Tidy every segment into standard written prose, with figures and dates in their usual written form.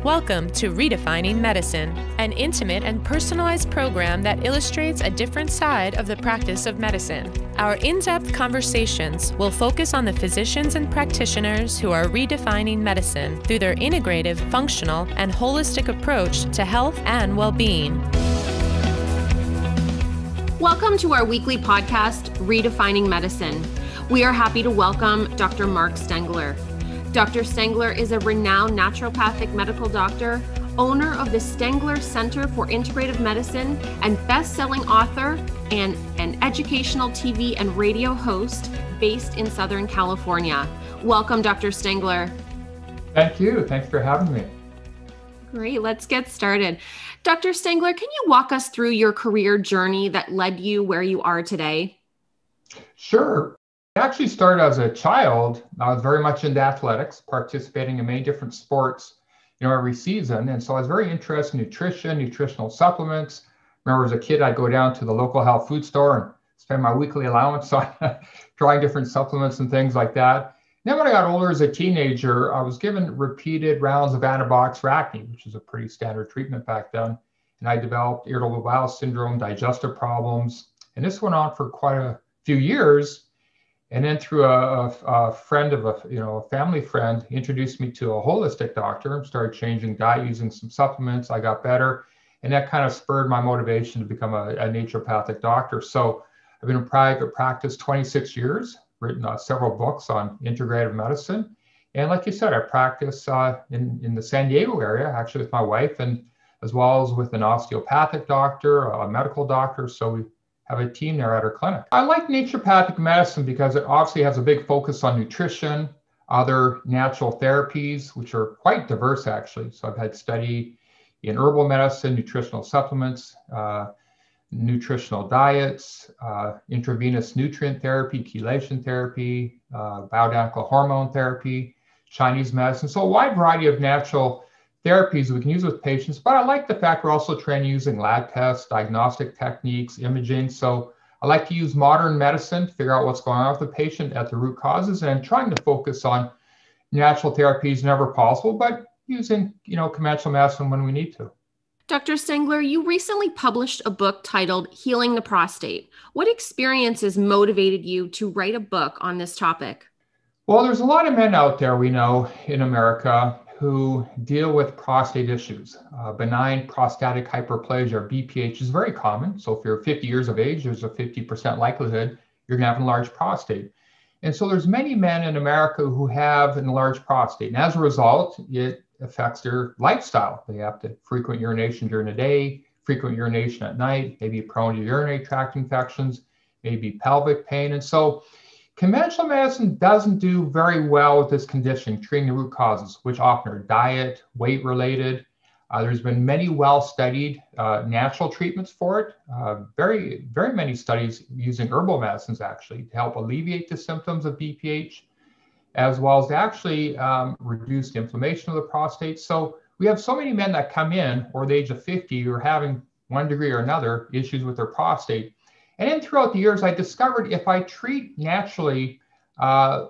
Welcome to Redefining Medicine, an intimate and personalized program that illustrates a different side of the practice of medicine. Our in-depth conversations will focus on the physicians and practitioners who are redefining medicine through their integrative, functional, and holistic approach to health and well-being. Welcome to our weekly podcast, Redefining Medicine. We are happy to welcome Dr. Mark Stengler. Dr. Stengler is a renowned naturopathic medical doctor, owner of the Stengler Center for Integrative Medicine, and best-selling author and an educational TV and radio host based in Southern California. Welcome, Dr. Stengler. Thank you. Thanks for having me. Great. Let's get started. Dr. Stengler, can you walk us through your career journey that led you where you are today? Sure. I actually started as a child. I was very much into athletics, participating in many different sports, every season. And so I was very interested in nutrition, nutritional supplements. Remember, as a kid, I'd go down to the local health food store and spend my weekly allowance on trying different supplements and things like that. Then when I got older as a teenager, I was given repeated rounds of antibiotics for acne, which is a pretty standard treatment back then. And I developed irritable bowel syndrome, digestive problems. And this went on for quite a few years. And then through a friend of a family friend, he introduced me to a holistic doctor, started changing diet, using some supplements. I got better. And that kind of spurred my motivation to become a naturopathic doctor. So I've been in private practice 26 years, written several books on integrative medicine. And like you said, I practice in the San Diego area, actually with my wife, and as well as with an osteopathic doctor, a medical doctor. So we have a team there at our clinic. I like naturopathic medicine because it obviously has a big focus on nutrition, other natural therapies, which are quite diverse actually. So I've had study in herbal medicine, nutritional supplements, nutritional diets, intravenous nutrient therapy, chelation therapy, bioidentical hormone therapy, Chinese medicine. So a wide variety of natural therapies we can use with patients, but I like the fact we're also trained using lab tests, diagnostic techniques, imaging. So I like to use modern medicine to figure out what's going on with the patient at the root causes, and trying to focus on natural therapies whenever possible, but using, conventional medicine when we need to. Dr. Stengler, you recently published a book titled Healing the Prostate. What experiences motivated you to write a book on this topic? Well, there's a lot of men out there we know in America who deal with prostate issues. Benign prostatic hyperplasia, or BPH, is very common. So if you're 50 years of age, there's a 50% likelihood you're going to have an enlarged prostate. And so there's many men in America who have an enlarged prostate. And as a result, it affects their lifestyle. They have to frequent urination during the day, frequent urination at night, maybe prone to urinary tract infections, maybe pelvic pain. And so conventional medicine doesn't do very well with this condition, treating the root causes, which often are diet, weight related. There's been many well-studied natural treatments for it. Very, very many studies using herbal medicines actually to help alleviate the symptoms of BPH, as well as to actually reduce the inflammation of the prostate. So we have so many men that come in over the age of 50 who are having one degree or another issues with their prostate. And then throughout the years, I discovered if I treat naturally their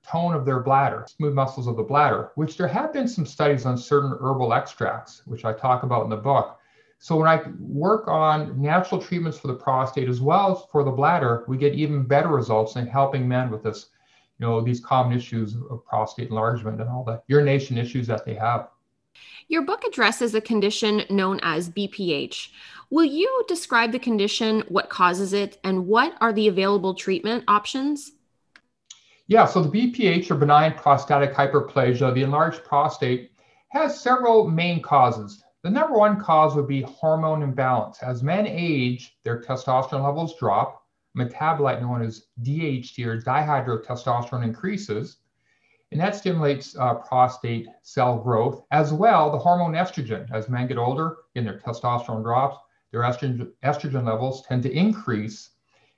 tone of their bladder, smooth muscles of the bladder, which there have been some studies on certain herbal extracts, which I talk about in the book. So when I work on natural treatments for the prostate as well as for the bladder, we get even better results in helping men with this, these common issues of prostate enlargement and all the urination issues that they have. Your book addresses a condition known as BPH. Will you describe the condition, what causes it, and what are the available treatment options? Yeah, so the BPH, or benign prostatic hyperplasia, the enlarged prostate, has several main causes. The number one cause would be hormone imbalance. As men age, their testosterone levels drop. A metabolite known as DHT, or dihydrotestosterone, increases. And that stimulates prostate cell growth. As well, the hormone estrogen. As men get older and their testosterone drops, their estrogen levels tend to increase.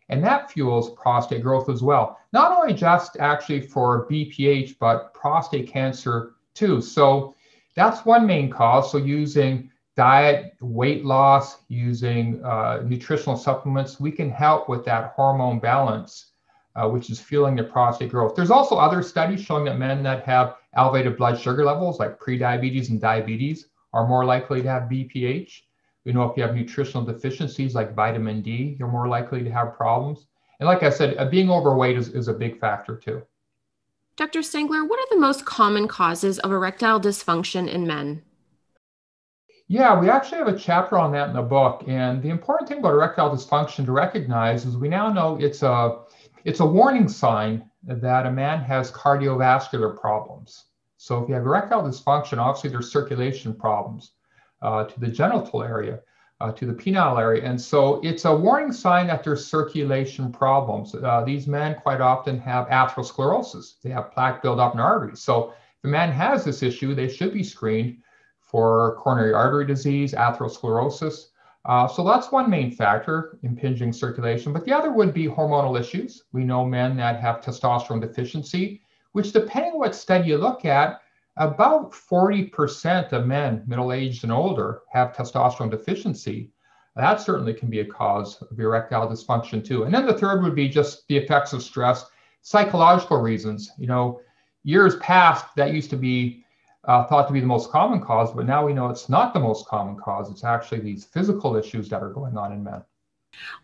And that fuels prostate growth as well. Not only just actually for BPH, but prostate cancer too. So that's one main cause. So using diet, weight loss, using nutritional supplements, we can help with that hormone balance, which is fueling the prostate growth. There's also other studies showing that men that have elevated blood sugar levels like prediabetes and diabetes are more likely to have BPH. We know if you have nutritional deficiencies like vitamin D, you're more likely to have problems. And like I said, being overweight is a big factor too. Dr. Stengler, what are the most common causes of erectile dysfunction in men? Yeah, we actually have a chapter on that in the book. And the important thing about erectile dysfunction to recognize is we now know it's a warning sign that a man has cardiovascular problems. So if you have erectile dysfunction, obviously there's circulation problems to the genital area, to the penile area. And so it's a warning sign that there's circulation problems. These men quite often have atherosclerosis. They have plaque buildup in arteries. So if a man has this issue, they should be screened for coronary artery disease, atherosclerosis. So that's one main factor, impinging circulation. But the other would be hormonal issues. We know men that have testosterone deficiency, which depending on what study you look at, about 40% of men middle-aged and older have testosterone deficiency. That certainly can be a cause of erectile dysfunction too. And then the third would be just the effects of stress, psychological reasons. You know, years past, that used to be thought to be the most common cause, but now we know it's not the most common cause. It's actually these physical issues that are going on in men.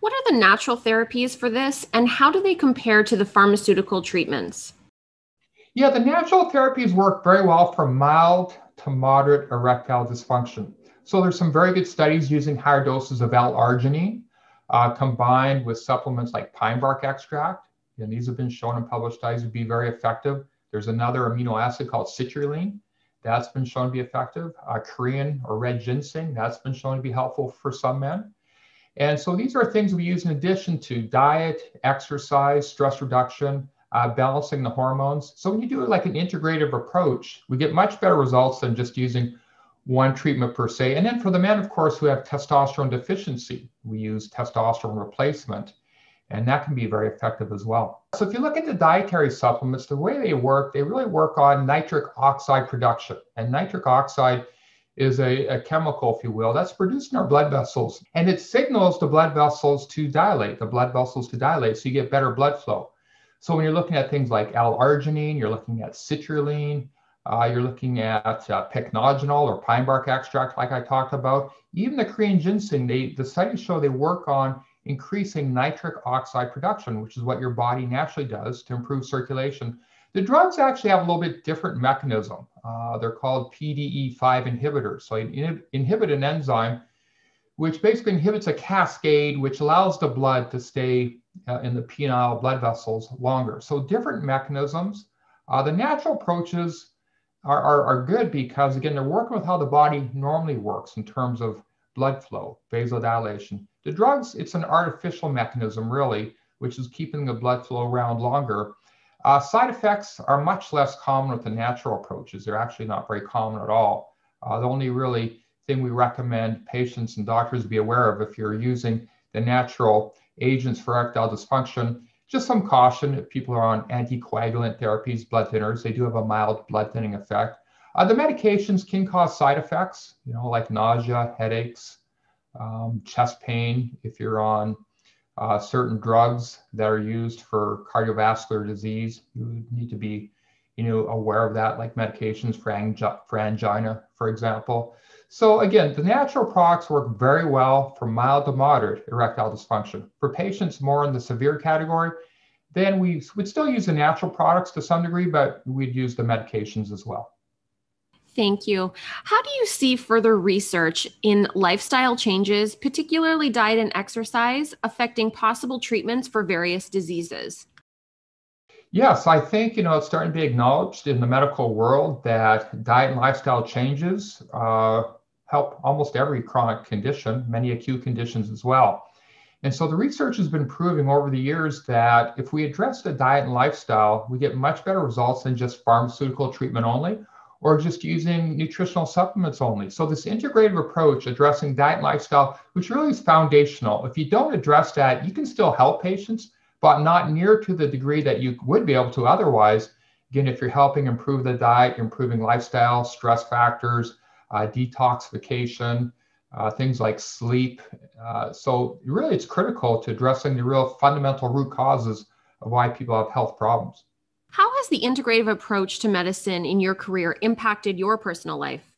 What are the natural therapies for this, and how do they compare to the pharmaceutical treatments? Yeah, the natural therapies work very well for mild to moderate erectile dysfunction. So there's some very good studies using higher doses of L-arginine combined with supplements like pine bark extract. And these have been shown in published studies to be very effective. There's another amino acid called citrulline. That's been shown to be effective. Korean or red ginseng, that's been shown to be helpful for some men. And so these are things we use in addition to diet, exercise, stress reduction, balancing the hormones. So when you do it like an integrative approach, we get much better results than just using one treatment per se. And then for the men, of course, who have testosterone deficiency, we use testosterone replacement, and that can be very effective as well. So if you look at the dietary supplements, the way they really work on nitric oxide production. And nitric oxide is a chemical, if you will, that's produced in our blood vessels. And it signals the blood vessels to dilate, so you get better blood flow. So when you're looking at things like L-arginine, you're looking at citrulline, you're looking at pycnogenol or pine bark extract, like I talked about. Even the Korean ginseng, the studies show they work on increasing nitric oxide production, which is what your body naturally does to improve circulation. The drugs actually have a little bit different mechanism. They're called Pde5 inhibitors. So they inhibit an enzyme, which basically inhibits a cascade, which allows the blood to stay in the penile blood vessels longer. So different mechanisms. The natural approaches are good because, again, they're working with how the body normally works in terms of blood flow, vasodilation. The drugs, it's an artificial mechanism, really, which is keeping the blood flow around longer. Side effects are much less common with the natural approaches. They're actually not very common at all. The only really thing we recommend patients and doctors be aware of if you're using the natural agents for erectile dysfunction, just some caution if people are on anticoagulant therapies, blood thinners, they do have a mild blood thinning effect. The medications can cause side effects, like nausea, headaches, chest pain. If you're on certain drugs that are used for cardiovascular disease, you need to be, aware of that, like medications for angina, for example. So again, the natural products work very well for mild to moderate erectile dysfunction. For patients more in the severe category, then we would still use the natural products to some degree, but we'd use the medications as well. Thank you. How do you see further research in lifestyle changes, particularly diet and exercise, affecting possible treatments for various diseases? Yes, I think, it's starting to be acknowledged in the medical world that diet and lifestyle changes help almost every chronic condition, many acute conditions as well. And so the research has been proving over the years that if we address the diet and lifestyle, we get much better results than just pharmaceutical treatment only, or just using nutritional supplements only. So this integrative approach addressing diet and lifestyle, which really is foundational. If you don't address that, you can still help patients, but not near to the degree that you would be able to otherwise. Again, if you're helping improve the diet, improving lifestyle, stress factors, detoxification, things like sleep. So really it's critical to addressing the real fundamental root causes of why people have health problems. How has the integrative approach to medicine in your career impacted your personal life?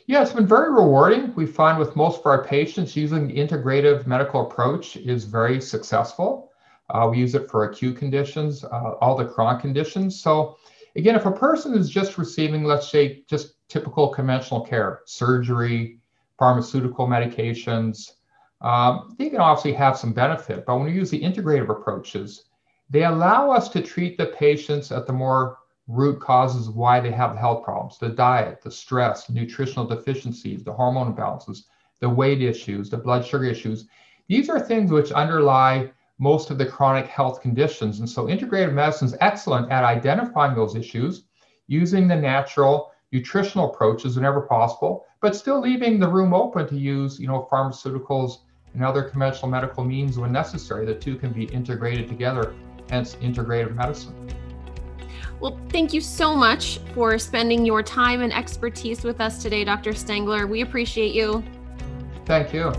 Yeah, it's been very rewarding. We find with most of our patients using the integrative medical approach is very successful. We use it for acute conditions, all the chronic conditions. So again, if a person is just receiving, let's say, just typical conventional care, surgery, pharmaceutical medications, they can obviously have some benefit. But when we use the integrative approaches, they allow us to treat the patients at the more root causes of why they have health problems: the diet, the stress, nutritional deficiencies, the hormone imbalances, the weight issues, the blood sugar issues. These are things which underlie most of the chronic health conditions. And so integrative medicine is excellent at identifying those issues, using the natural nutritional approaches whenever possible, but still leaving the room open to use, pharmaceuticals and other conventional medical means when necessary. The two can be integrated together, hence integrative medicine. Well, thank you so much for spending your time and expertise with us today, Dr. Stengler. We appreciate you. Thank you.